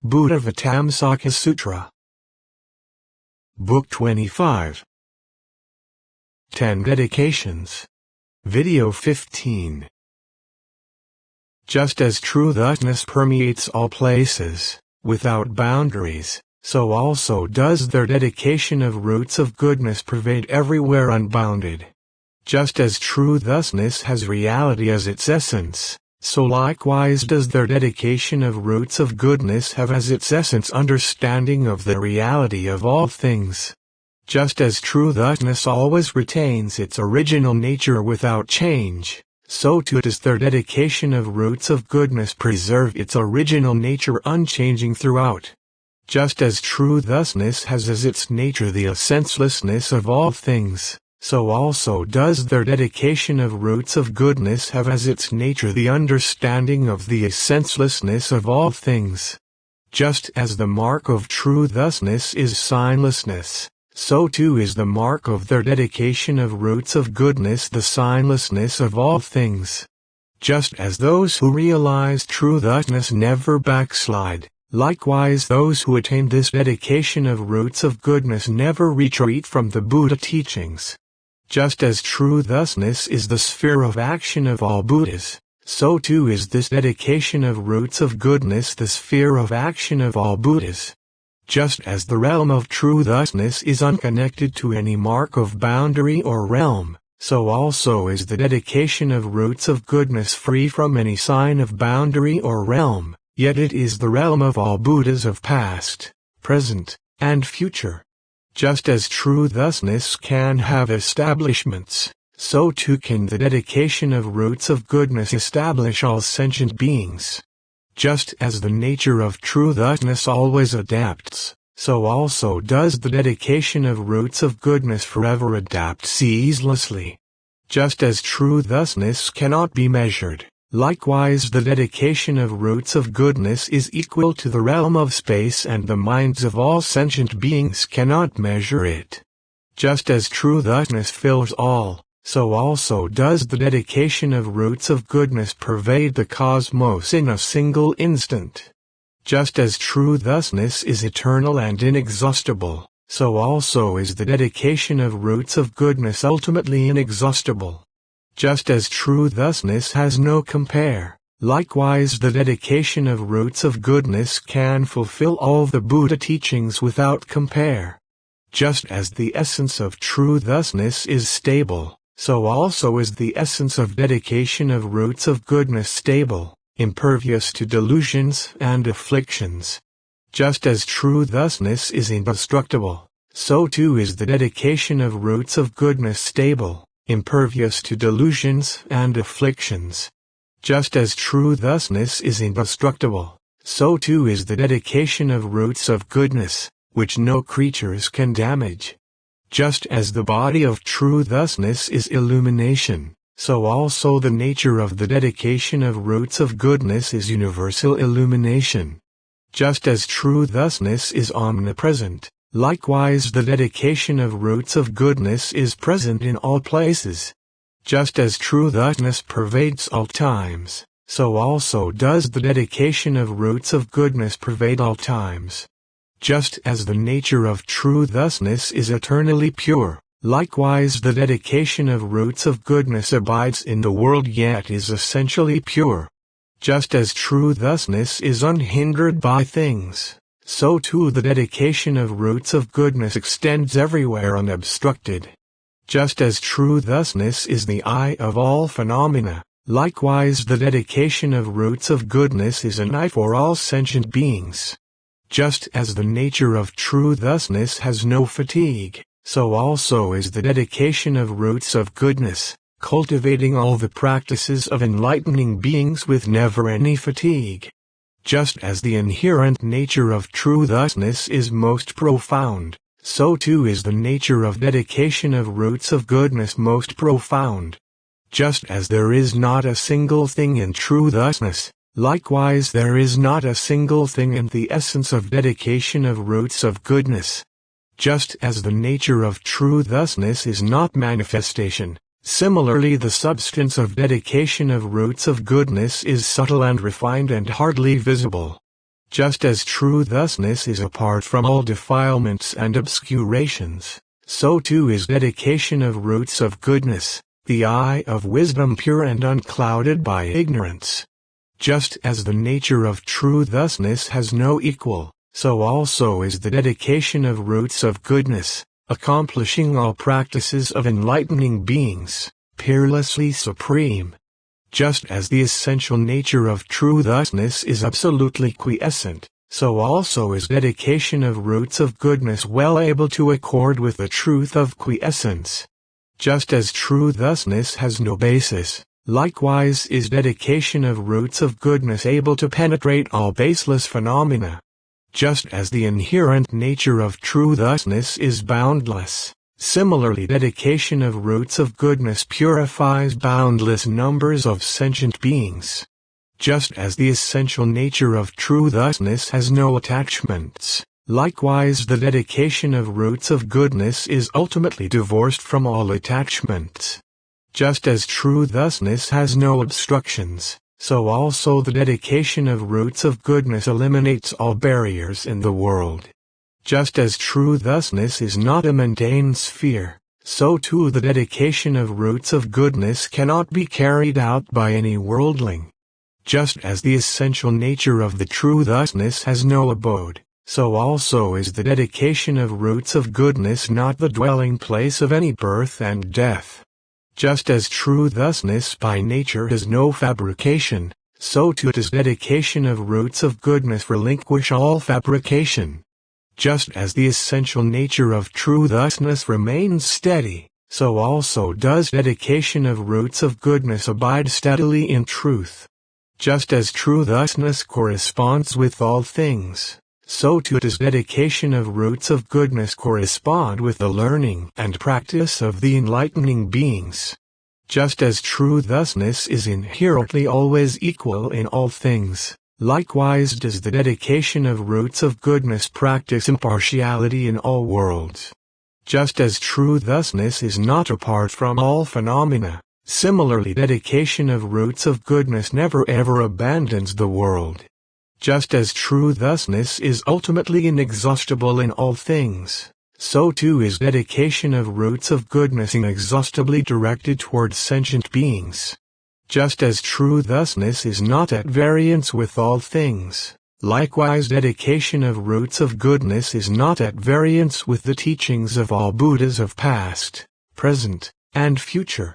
Buddhāvataṃsaka Sutra. Book 25. 10 Dedications. Video 15. Just as true thusness permeates all places, without boundaries, so also does their dedication of roots of goodness pervade everywhere unbounded. Just as true thusness has reality as its essence, so likewise does their dedication of roots of goodness have as its essence understanding of the reality of all things. Just as true thusness always retains its original nature without change, so too does their dedication of roots of goodness preserve its original nature unchanging throughout. Just as true thusness has as its nature the essencelessness of all things, so also does their dedication of roots of goodness have as its nature the understanding of the essencelessness of all things. Just as the mark of true thusness is signlessness, so too is the mark of their dedication of roots of goodness the signlessness of all things. Just as those who realize true thusness never backslide, likewise those who attain this dedication of roots of goodness never retreat from the Buddha teachings. Just as true thusness is the sphere of action of all Buddhas, so too is this dedication of roots of goodness the sphere of action of all Buddhas. Just as the realm of true thusness is unconnected to any mark of boundary or realm, so also is the dedication of roots of goodness free from any sign of boundary or realm, yet it is the realm of all Buddhas of past, present, and future. Just as true thusness can have establishments, so too can the dedication of roots of goodness establish all sentient beings. Just as the nature of true thusness always adapts, so also does the dedication of roots of goodness forever adapt ceaselessly. Just as true thusness cannot be measured, likewise the dedication of roots of goodness is equal to the realm of space and the minds of all sentient beings cannot measure it. Just as true thusness fills all, so also does the dedication of roots of goodness pervade the cosmos in a single instant. Just as true thusness is eternal and inexhaustible, so also is the dedication of roots of goodness ultimately inexhaustible. Just as true thusness has no compare, likewise the dedication of roots of goodness can fulfill all the Buddha teachings without compare. Just as the essence of true thusness is stable, so also is the essence of dedication of roots of goodness stable, impervious to delusions and afflictions. Just as true thusness is indestructible, so too is the dedication of roots of goodness stable, impervious to delusions and afflictions. Just as true thusness is indestructible, so too is the dedication of roots of goodness, which no creatures can damage. Just as the body of true thusness is illumination, so also the nature of the dedication of roots of goodness is universal illumination. Just as true thusness is omnipresent, likewise the dedication of roots of goodness is present in all places. Just as true thusness pervades all times, so also does the dedication of roots of goodness pervade all times. Just as the nature of true thusness is eternally pure, likewise the dedication of roots of goodness abides in the world yet is essentially pure. Just as true thusness is unhindered by things, so too the dedication of roots of goodness extends everywhere unobstructed. Just as true thusness is the eye of all phenomena, likewise the dedication of roots of goodness is an eye for all sentient beings. Just as the nature of true thusness has no fatigue, so also is the dedication of roots of goodness, cultivating all the practices of enlightening beings with never any fatigue. Just as the inherent nature of true thusness is most profound, so too is the nature of dedication of roots of goodness most profound. Just as there is not a single thing in true thusness, likewise there is not a single thing in the essence of dedication of roots of goodness. Just as the nature of true thusness is not manifestation, similarly the substance of dedication of roots of goodness is subtle and refined and hardly visible. Just as true thusness is apart from all defilements and obscurations, so too is dedication of roots of goodness, the eye of wisdom pure and unclouded by ignorance. Just as the nature of true thusness has no equal, so also is the dedication of roots of goodness, accomplishing all practices of enlightening beings, peerlessly supreme. Just as the essential nature of true thusness is absolutely quiescent, so also is dedication of roots of goodness well able to accord with the truth of quiescence. Just as true thusness has no basis, likewise is dedication of roots of goodness able to penetrate all baseless phenomena. Just as the inherent nature of true thusness is boundless, similarly dedication of roots of goodness purifies boundless numbers of sentient beings. Just as the essential nature of true thusness has no attachments, likewise the dedication of roots of goodness is ultimately divorced from all attachments. Just as true thusness has no obstructions, so also the dedication of roots of goodness eliminates all barriers in the world. Just as true thusness is not a mundane sphere, so too the dedication of roots of goodness cannot be carried out by any worldling. Just as the essential nature of the true thusness has no abode, so also is the dedication of roots of goodness not the dwelling place of any birth and death. Just as true thusness by nature has no fabrication, so too does dedication of roots of goodness relinquish all fabrication. Just as the essential nature of true thusness remains steady, so also does dedication of roots of goodness abide steadily in truth. Just as true thusness corresponds with all things, so too does dedication of roots of goodness correspond with the learning and practice of the enlightening beings. Just as true thusness is inherently always equal in all things, likewise does the dedication of roots of goodness practice impartiality in all worlds. Just as true thusness is not apart from all phenomena, similarly dedication of roots of goodness never ever abandons the world. Just as true thusness is ultimately inexhaustible in all things, so too is dedication of roots of goodness inexhaustibly directed towards sentient beings. Just as true thusness is not at variance with all things, likewise dedication of roots of goodness is not at variance with the teachings of all Buddhas of past, present, and future.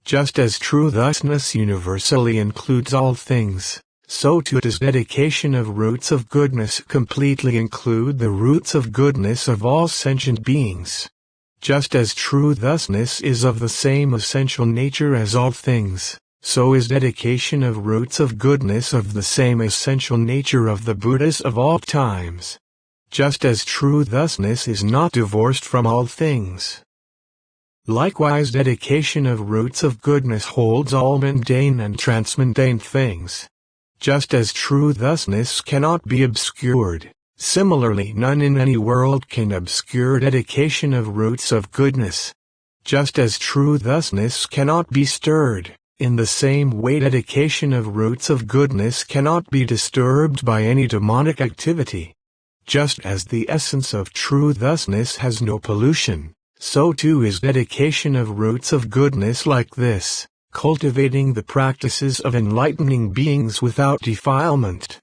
Just as true thusness universally includes all things, so too does dedication of roots of goodness completely include the roots of goodness of all sentient beings. Just as true thusness is of the same essential nature as all things, so is dedication of roots of goodness of the same essential nature of the Buddhas of all times. Just as true thusness is not divorced from all things, likewise dedication of roots of goodness holds all mundane and transmundane things. Just as true thusness cannot be obscured, similarly none in any world can obscure dedication of roots of goodness. Just as true thusness cannot be stirred, in the same way dedication of roots of goodness cannot be disturbed by any demonic activity. Just as the essence of true thusness has no pollution, so too is dedication of roots of goodness like this, cultivating the practices of enlightening beings without defilement.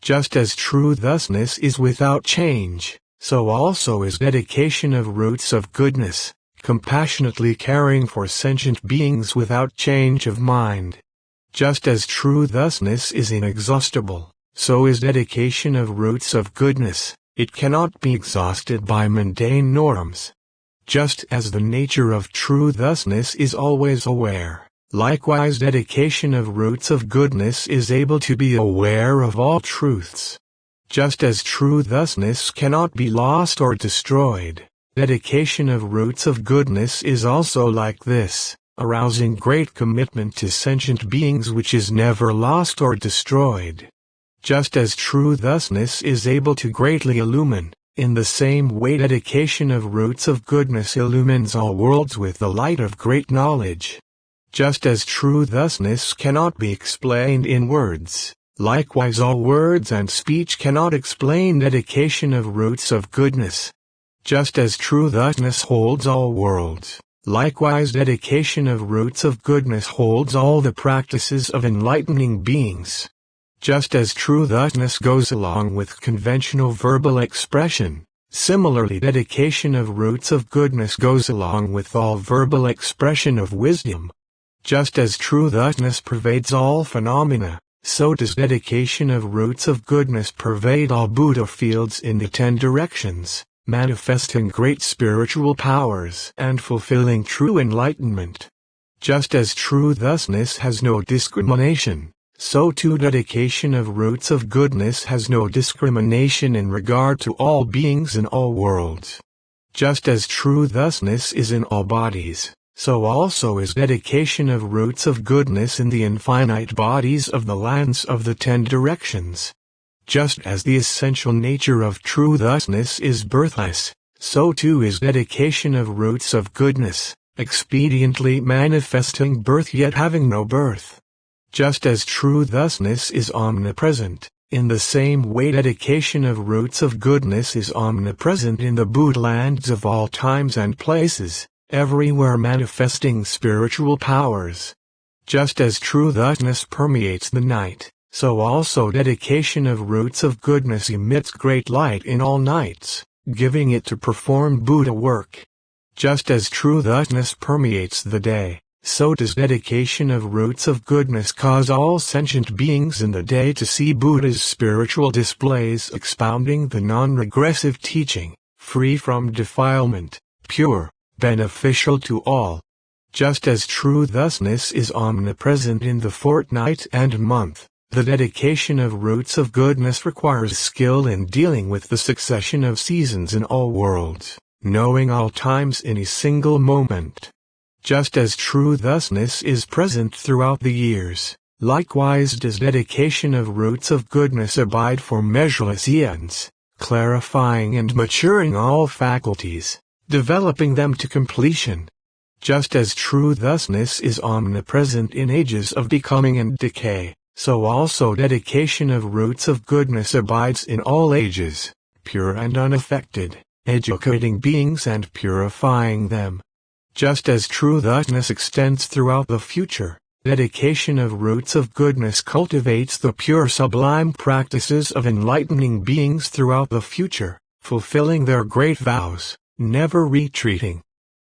Just as true thusness is without change, so also is dedication of roots of goodness, compassionately caring for sentient beings without change of mind. Just as true thusness is inexhaustible, so is dedication of roots of goodness, it cannot be exhausted by mundane norms. Just as the nature of true thusness is always aware, likewise dedication of roots of goodness is able to be aware of all truths. Just as true thusness cannot be lost or destroyed, dedication of roots of goodness is also like this, arousing great commitment to sentient beings which is never lost or destroyed. Just as true thusness is able to greatly illumine, in the same way dedication of roots of goodness illumines all worlds with the light of great knowledge. Just as true thusness cannot be explained in words, Likewise all words and speech cannot explain dedication of roots of goodness. Just as true thusness holds all worlds, likewise dedication of roots of goodness holds all the practices of enlightening beings. Just as true thusness goes along with conventional verbal expression, similarly dedication of roots of goodness goes along with all verbal expression of wisdom. Just as true thusness pervades all phenomena, so does dedication of roots of goodness pervade all Buddha fields in the 10 directions, manifesting great spiritual powers and fulfilling true enlightenment. Just as true thusness has no discrimination, so too dedication of roots of goodness has no discrimination in regard to all beings in all worlds. Just as true thusness is in all bodies, so also is dedication of roots of goodness in the infinite bodies of the lands of the 10 directions. Just as the essential nature of true thusness is birthless, so too is dedication of roots of goodness, expediently manifesting birth yet having no birth. Just as true thusness is omnipresent, in the same way dedication of roots of goodness is omnipresent in the Buddha lands of all times and places, everywhere manifesting spiritual powers. Just as true thusness permeates the night, so also dedication of roots of goodness emits great light in all nights, giving it to perform Buddha work. Just as true thusness permeates the day, so does dedication of roots of goodness cause all sentient beings in the day to see Buddha's spiritual displays expounding the non-regressive teaching, free from defilement, pure, beneficial to all. Just as true thusness is omnipresent in the fortnight and month, the dedication of roots of goodness requires skill in dealing with the succession of seasons in all worlds, knowing all times in a single moment. Just as true thusness is present throughout the years, likewise does dedication of roots of goodness abide for measureless eons, clarifying and maturing all faculties, developing them to completion. Just as true thusness is omnipresent in ages of becoming and decay, so also dedication of roots of goodness abides in all ages, pure and unaffected, educating beings and purifying them. Just as true thusness extends throughout the future, dedication of roots of goodness cultivates the pure sublime practices of enlightening beings throughout the future, fulfilling their great vows, never retreating.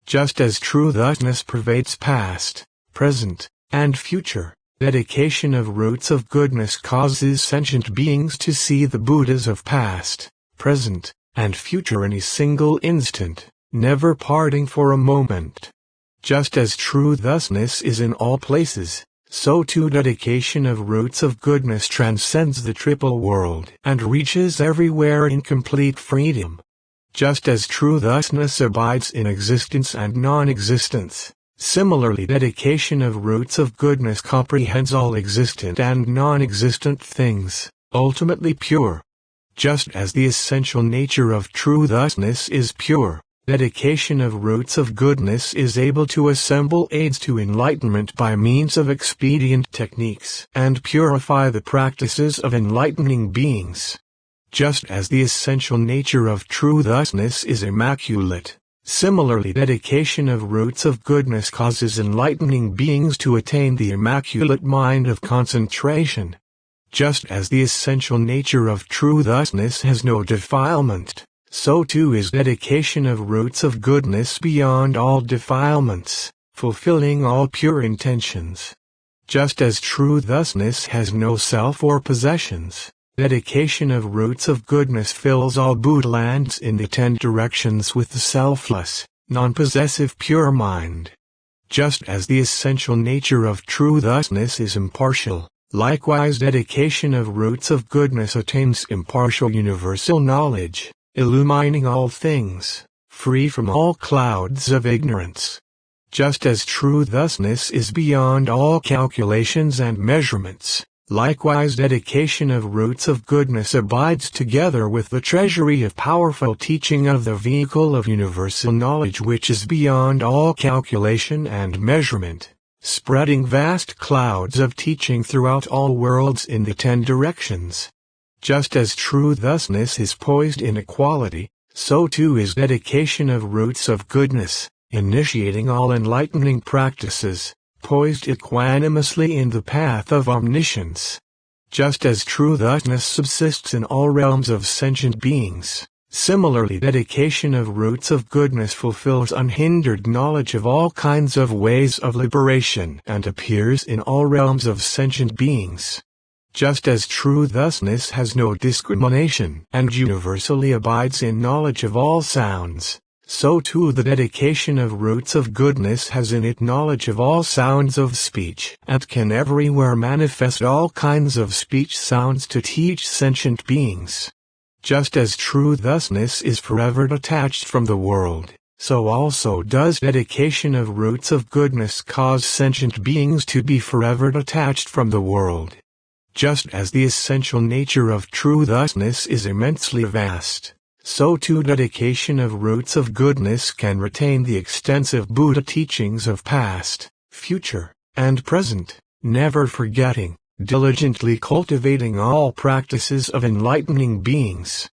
Just as true thusness pervades past, present, and future, dedication of roots of goodness causes sentient beings to see the Buddhas of past, present, and future in a single instant, never parting for a moment. Just as true thusness is in all places, so too dedication of roots of goodness transcends the triple world and reaches everywhere in complete freedom. Just as true thusness abides in existence and non-existence, similarly dedication of roots of goodness comprehends all existent and non-existent things, ultimately pure. Just as the essential nature of true thusness is pure, dedication of roots of goodness is able to assemble aids to enlightenment by means of expedient techniques and purify the practices of enlightening beings. Just as the essential nature of true thusness is immaculate, similarly dedication of roots of goodness causes enlightening beings to attain the immaculate mind of concentration. Just as the essential nature of true thusness has no defilement, so too is dedication of roots of goodness beyond all defilements, fulfilling all pure intentions. Just as true thusness has no self or possessions, dedication of roots of goodness fills all Buddha lands in the 10 directions with the selfless, non-possessive pure mind. Just as the essential nature of true thusness is impartial, likewise dedication of roots of goodness attains impartial universal knowledge, illumining all things, free from all clouds of ignorance. Just as true thusness is beyond all calculations and measurements, likewise dedication of roots of goodness abides together with the treasury of powerful teaching of the vehicle of universal knowledge which is beyond all calculation and measurement, spreading vast clouds of teaching throughout all worlds in the 10 directions. Just as true thusness is poised in equality, so too is dedication of roots of goodness, initiating all enlightening practices, poised equanimously in the path of omniscience. Just as true thusness subsists in all realms of sentient beings, similarly dedication of roots of goodness fulfills unhindered knowledge of all kinds of ways of liberation and appears in all realms of sentient beings. Just as true thusness has no discrimination and universally abides in knowledge of all sounds, so too the dedication of roots of goodness has in it knowledge of all sounds of speech and can everywhere manifest all kinds of speech sounds to teach sentient beings. Just as true thusness is forever detached from the world, so also does dedication of roots of goodness cause sentient beings to be forever detached from the world. Just as the essential nature of true thusness is immensely vast, so too dedication of roots of goodness can retain the extensive Buddha teachings of past, future, and present, never forgetting, diligently cultivating all practices of enlightening beings.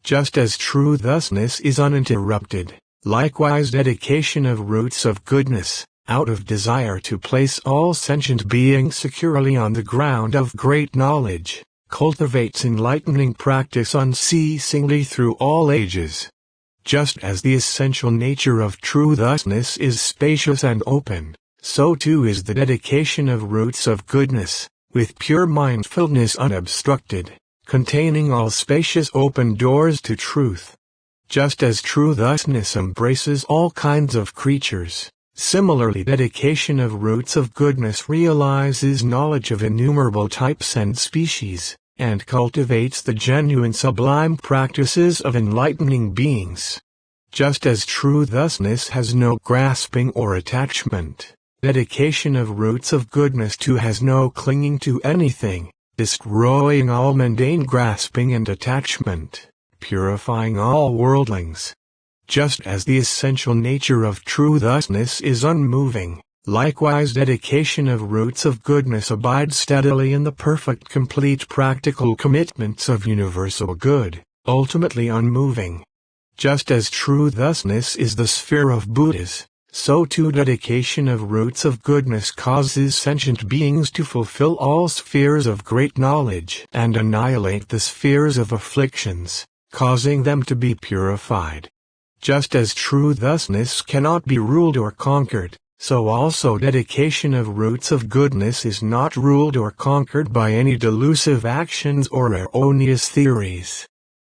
Just as true thusness is uninterrupted, likewise dedication of roots of goodness, out of desire to place all sentient beings securely on the ground of great knowledge, cultivates enlightening practice unceasingly through all ages. Just as the essential nature of true thusness is spacious and open, so too is the dedication of roots of goodness, with pure mindfulness unobstructed, containing all spacious open doors to truth. Just as true thusness embraces all kinds of creatures, similarly dedication of roots of goodness realizes knowledge of innumerable types and species, and cultivates the genuine sublime practices of enlightening beings. Just as true thusness has no grasping or attachment, dedication of roots of goodness too has no clinging to anything, destroying all mundane grasping and attachment, purifying all worldlings. Just as the essential nature of true thusness is unmoving, likewise dedication of roots of goodness abides steadily in the perfect complete practical commitments of universal good, ultimately unmoving. Just as true thusness is the sphere of Buddhas, so too dedication of roots of goodness causes sentient beings to fulfill all spheres of great knowledge and annihilate the spheres of afflictions, causing them to be purified. Just as true thusness cannot be ruled or conquered, so also dedication of roots of goodness is not ruled or conquered by any delusive actions or erroneous theories.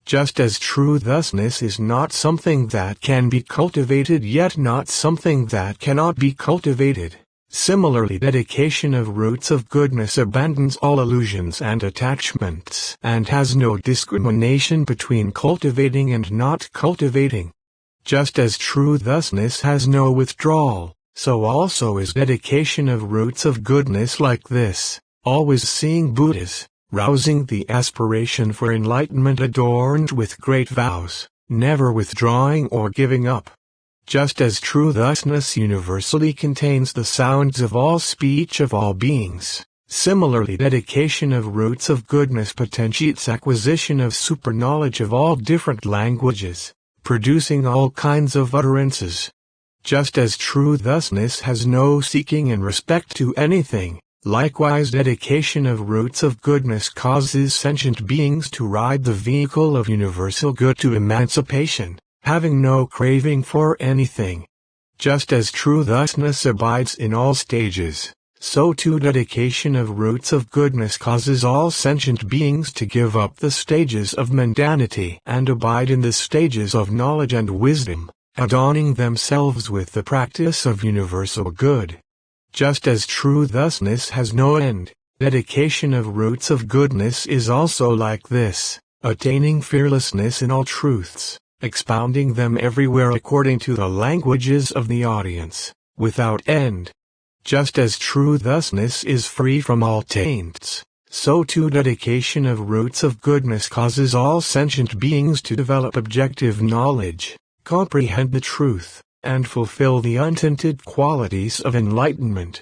Just as true thusness is not something that can be cultivated yet not something that cannot be cultivated, similarly dedication of roots of goodness abandons all illusions and attachments and has no discrimination between cultivating and not cultivating. Just as true thusness has no withdrawal, so also is dedication of roots of goodness like this, always seeing Buddhas, rousing the aspiration for enlightenment adorned with great vows, never withdrawing or giving up. Just as true thusness universally contains the sounds of all speech of all beings, similarly dedication of roots of goodness potentiates acquisition of super-knowledge of all different languages, producing all kinds of utterances. Just as true thusness has no seeking in respect to anything, likewise dedication of roots of goodness causes sentient beings to ride the vehicle of universal good to emancipation, having no craving for anything. Just as true thusness abides in all stages, so too dedication of roots of goodness causes all sentient beings to give up the stages of mundanity and abide in the stages of knowledge and wisdom, adorning themselves with the practice of universal good. Just as true thusness has no end, dedication of roots of goodness is also like this, attaining fearlessness in all truths, expounding them everywhere according to the languages of the audience, without end. Just as true thusness is free from all taints, so too dedication of roots of goodness causes all sentient beings to develop objective knowledge, comprehend the truth, and fulfill the untainted qualities of enlightenment.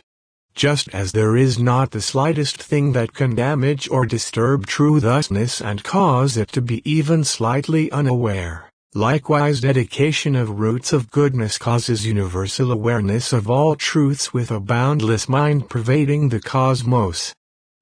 Just as there is not the slightest thing that can damage or disturb true thusness and cause it to be even slightly unaware, likewise dedication of roots of goodness causes universal awareness of all truths with a boundless mind pervading the cosmos.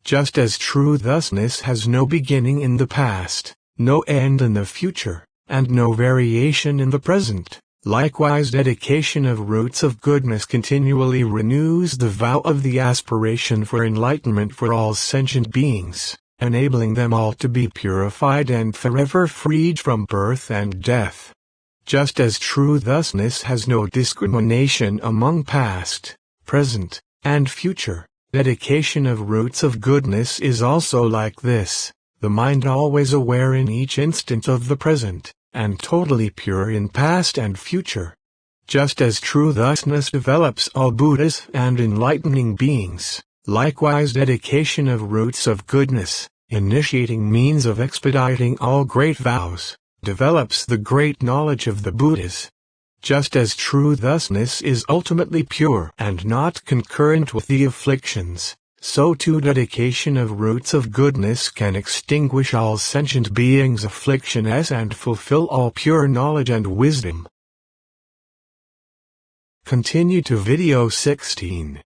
Just as true thusness has no beginning in the past, no end in the future, and no variation in the present, likewise dedication of roots of goodness continually renews the vow of the aspiration for enlightenment for all sentient beings, enabling them all to be purified and forever freed from birth and death. Just as true thusness has no discrimination among past, present, and future, dedication of roots of goodness is also like this, the mind always aware in each instant of the present, and totally pure in past and future. Just as true thusness develops all Buddhas and enlightening beings, likewise dedication of roots of goodness, initiating means of expediting all great vows, develops the great knowledge of the Buddhas. Just as true thusness is ultimately pure and not concurrent with the afflictions, so too dedication of roots of goodness can extinguish all sentient beings' afflictions and fulfill all pure knowledge and wisdom. Continue to video 16.